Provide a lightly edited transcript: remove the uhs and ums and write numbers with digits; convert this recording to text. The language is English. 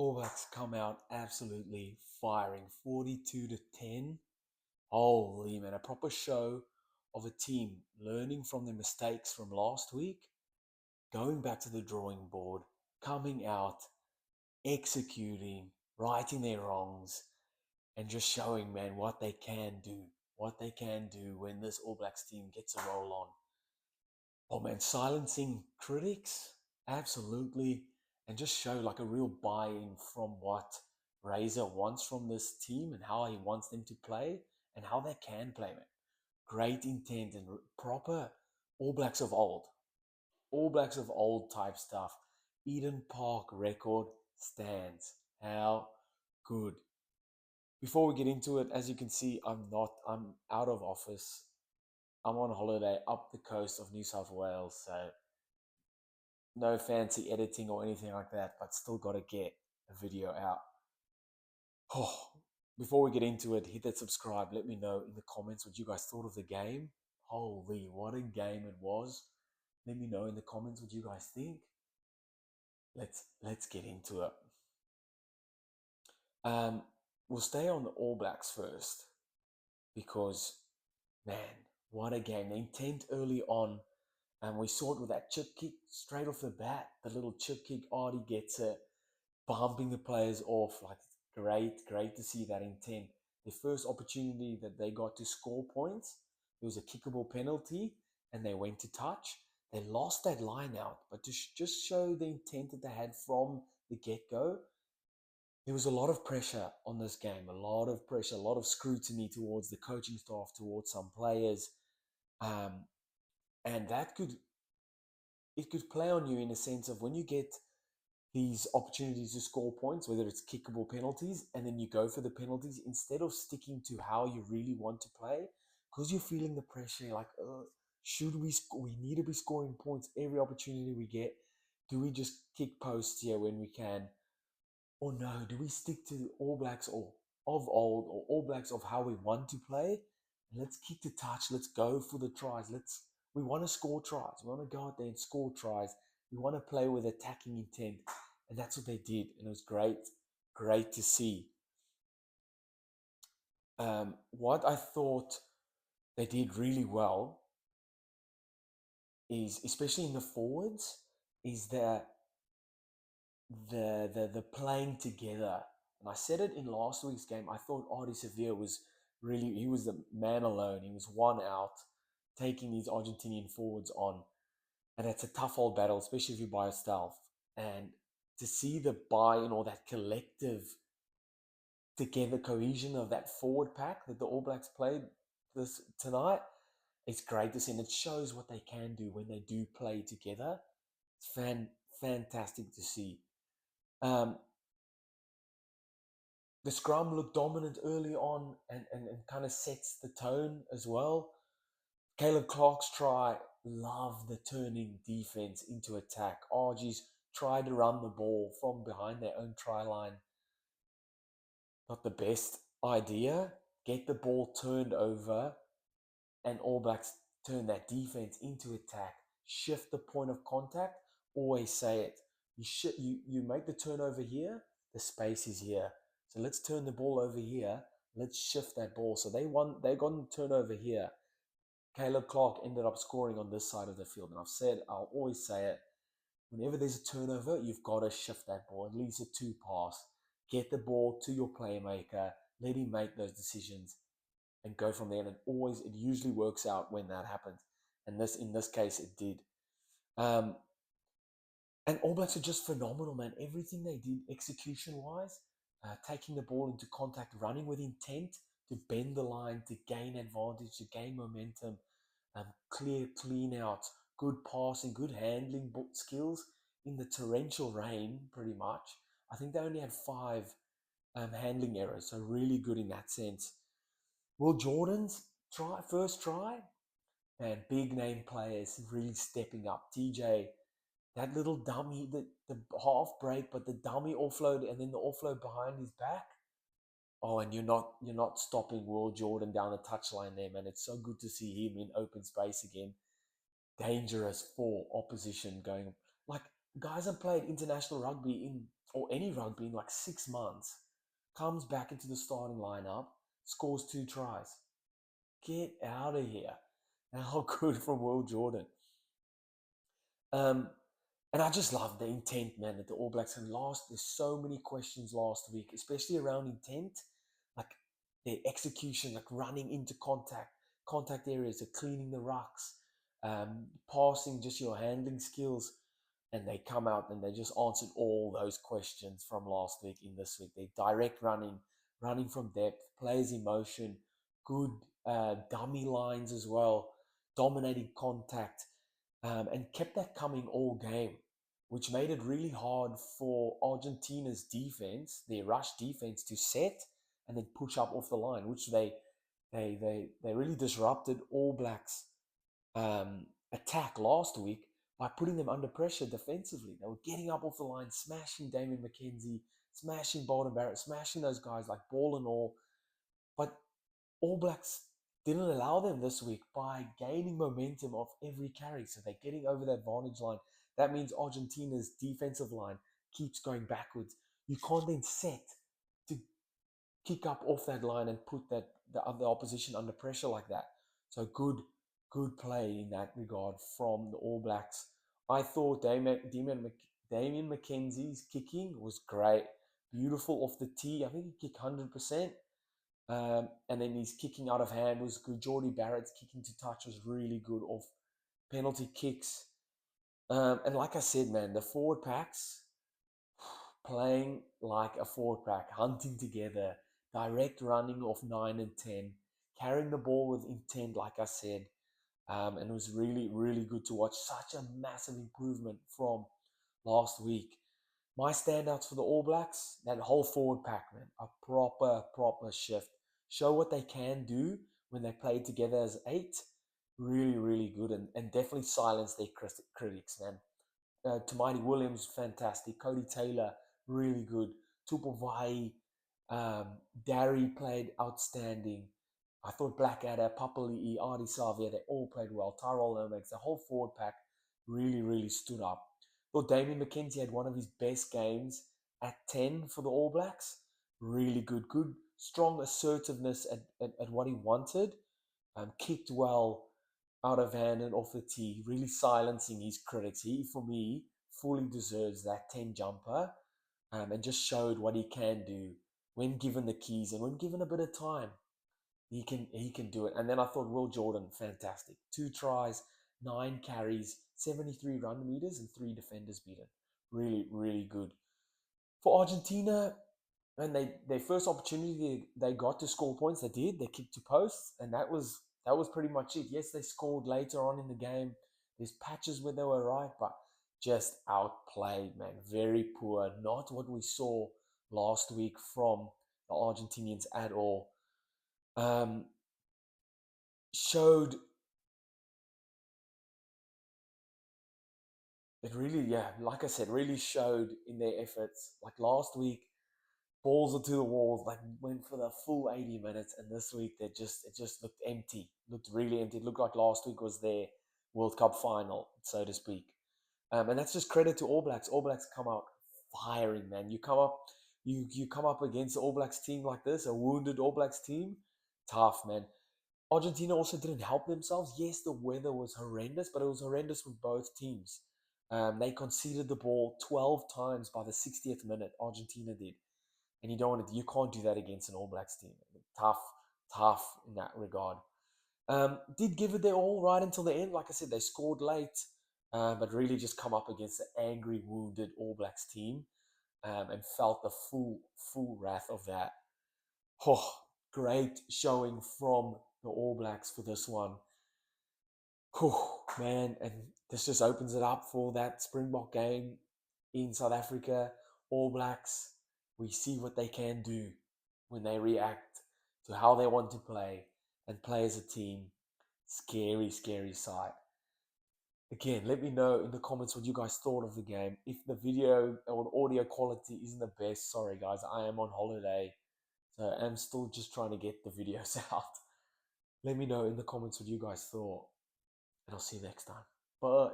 All Blacks come out absolutely firing, 42-10. Holy man, a proper show of a team learning from their mistakes from last week, going back to the drawing board, coming out, executing, righting their wrongs, and just showing, man, what they can do when this All Blacks team gets a roll on. Oh man, silencing critics, absolutely, and just show like a real buy-in from what Razor wants from this team and how he wants them to play and how they can play, man. Great intent and proper All Blacks of old. All Blacks of old type stuff. Eden Park record stands. How good. Before we get into it, as you can see, I'm out of office. I'm on holiday up the coast of New South Wales, so no fancy editing or anything like that, but still got to get a video out. Oh, before we get into it, hit that subscribe. Let me know in the comments what you guys thought of the game. Holy, what a game it was. Let me know in the comments what you guys think. Let's get into it. We'll stay on the All Blacks first because, man, what a game. The intent early on, and we saw it with that chip kick straight off the bat. The little chip kick, Artie gets it, bumping the players off. Like, great to see that intent. The first opportunity that they got to score points, it was a kickable penalty, and they went to touch. They lost that line out, but to just show the intent that they had from the get-go, there was a lot of pressure on this game, a lot of pressure, a lot of scrutiny towards the coaching staff, towards some players, and it could play on you in a sense of when you get these opportunities to score points, whether it's kickable penalties, and then you go for the penalties instead of sticking to how you really want to play, because you're feeling the pressure. You're like, should we? We need to be scoring points every opportunity we get. Do we just kick posts here when we can? Or no, do we stick to the All Blacks or of old or All Blacks of how we want to play? And let's kick the touch. Let's go for the tries. We want to score tries. We want to go out there and score tries. We want to play with attacking intent. And that's what they did. And it was great to see. What I thought they did really well is, especially in the forwards, is that the playing together. And I said it in last week's game. I thought Artie Severe was he was the man alone. He was one out, taking these Argentinian forwards on. And it's a tough old battle, especially if you're by yourself. And to see the buy-in or that collective together cohesion of that forward pack that the All Blacks played tonight, it's great to see. And it shows what they can do when they do play together. It's fantastic to see. The scrum looked dominant early on and kind of sets the tone as well. Caleb Clark's try, love the turning defense into attack. Argies tried to run the ball from behind their own try line. Not the best idea. Get the ball turned over and All Blacks turn that defense into attack. Shift the point of contact. Always say it. You make the turnover here, the space is here. So let's turn the ball over here. Let's shift that ball. So they got a turnover here. Caleb Clark ended up scoring on this side of the field. And I'll always say it. Whenever there's a turnover, you've got to shift that ball. At least a 2-pass. Get the ball to your playmaker. Let him make those decisions and go from there. And it usually works out when that happens. And in this case, it did. And All Blacks are just phenomenal, man. Everything they did execution-wise, taking the ball into contact, running with intent to bend the line, to gain advantage, to gain momentum, clear clean outs, good passing, good handling skills in the torrential rain, pretty much. I think they only had 5 handling errors, so really good in that sense. Will Jordan's first try, and big name players really stepping up. TJ, that little dummy, the half break, but the dummy offload and then the offload behind his back. Oh, and you're not stopping Will Jordan down the touchline there, man. It's so good to see him in open space again. Dangerous for opposition going. Like, guys have played international rugby in or any rugby in like 6 months, comes back into the starting lineup, scores 2 tries. Get out of here. How good from Will Jordan. Um, and I just love the intent, man, that the All Blacks have lost. There's so many questions last week, especially around intent, like their execution, like running into contact areas, like cleaning the rucks, passing, just your handling skills. And they come out and they just answered all those questions from last week in this week. They direct running from depth, players in motion, good dummy lines as well, dominating contact, and kept that coming all game, which made it really hard for Argentina's defense, their rush defense, to set and then push up off the line, which they really disrupted All Blacks' attack last week by putting them under pressure defensively. They were getting up off the line, smashing Damien McKenzie, smashing Bolden Barrett, smashing those guys like ball and all. But All Blacks didn't allow them this week by gaining momentum off every carry. So they're getting over that advantage line. That means Argentina's defensive line keeps going backwards. You can't then set to kick up off that line and put the other opposition under pressure like that. So good play in that regard from the All Blacks. I thought Damien McKenzie's kicking was great. Beautiful off the tee. I think he kicked 100%. And then his kicking out of hand was good. Geordie Barrett's kicking to touch was really good off penalty kicks. And like I said, man, the forward packs playing like a forward pack, hunting together, direct running off 9 and 10, carrying the ball with intent, like I said. And it was really, really good to watch. Such a massive improvement from last week. My standouts for the All Blacks, that whole forward pack, man, a proper shift. Show what they can do when they play together as 8. Really, really good, and definitely silence their critics, man. Tamati Williams, fantastic. Cody Taylor, really good. Tupuvai, Darry played outstanding. I thought Blackadder, Papali'i, Ardi Savia, they all played well. Tyrell Lomax, the whole forward pack really, really stood up. Thought Damien McKenzie had one of his best games at 10 for the All Blacks. Really good. Good, strong assertiveness at what he wanted. Kicked well out of hand and off the tee, really silencing his critics. He, for me, fully deserves that 10 jumper, and just showed what he can do when given the keys and when given a bit of time. He can do it. And then I thought Will Jordan, fantastic. 2 tries, 9 carries, 73 run meters, and 3 defenders beaten. Really, really good. For Argentina, and their first opportunity they got to score points, they did. They kicked to posts, and that was pretty much it. Yes, they scored later on in the game. There's patches where they were right, but just outplayed, man. Very poor. Not what we saw last week from the Argentinians at all. Showed it really, yeah, like I said, really showed in their efforts. Like last week, balls are to the walls, like went for the full 80 minutes, and this week it just looked empty, looked really empty. It looked like last week was their World Cup final, so to speak. And that's just credit to All Blacks. All Blacks come out firing, man. You come up against the All Blacks team like this, a wounded All Blacks team, tough, man. Argentina also didn't help themselves. Yes, the weather was horrendous, but it was horrendous with both teams. They conceded the ball 12 times by the 60th minute. Argentina did, and you can't do that against an All Blacks team. Tough in that regard. Did give it their all right until the end. Like I said, they scored late, but really just come up against the angry, wounded All Blacks team, and felt the full wrath of that. Oh, great showing from the All Blacks for this one. Oh, man, and this just opens it up for that Springbok game in South Africa. All Blacks, we see what they can do when they react to how they want to play and play as a team. Scary, scary sight. Again, let me know in the comments what you guys thought of the game. If the video or the audio quality isn't the best, sorry guys, I am on holiday. So I'm still just trying to get the videos out. Let me know in the comments what you guys thought. And I'll see you next time. Bye.